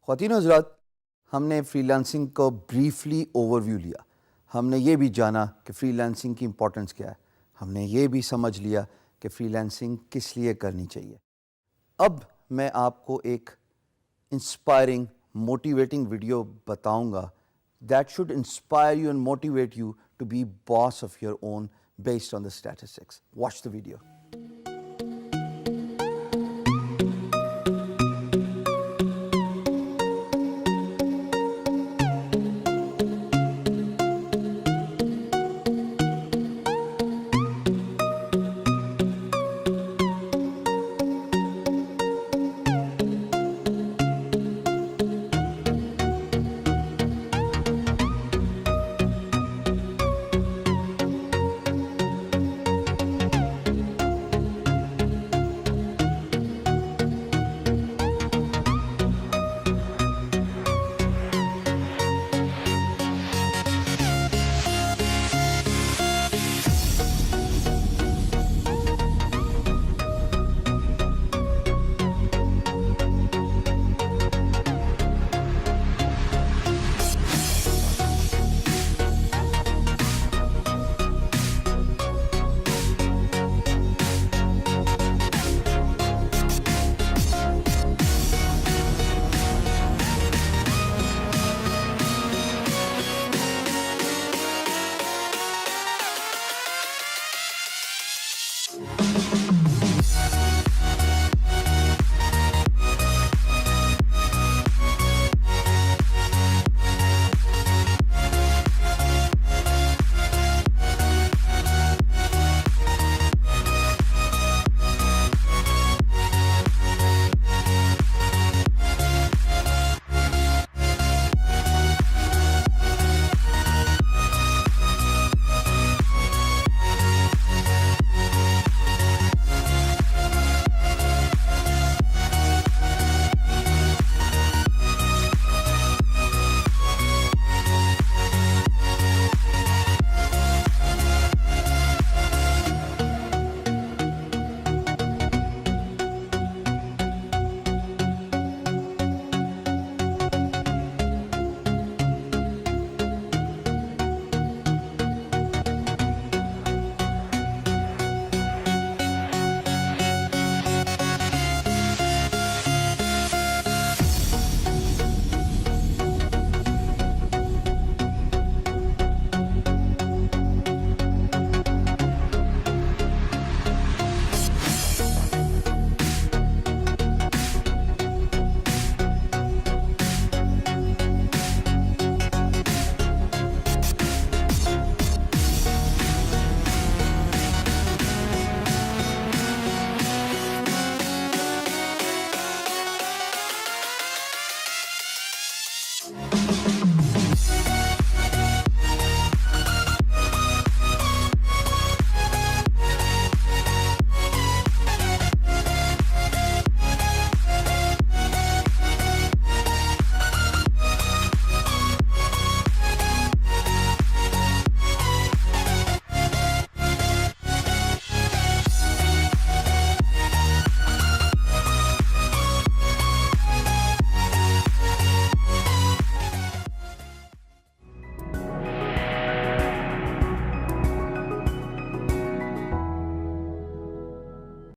ख़वातीन हज़रात, हमने फ्रीलांसिंग को ब्रीफली ओवरव्यू लिया। हमने ये भी जाना कि फ्रीलांसिंग की इम्पोर्टेंस क्या है। हमने ये भी समझ लिया कि फ्रीलांसिंग किस लिए करनी चाहिए। अब मैं आपको एक इंस्पायरिंग मोटिवेटिंग वीडियो बताऊंगा that should inspire you and motivate you to be boss of your own based on the statistics. Watch the video.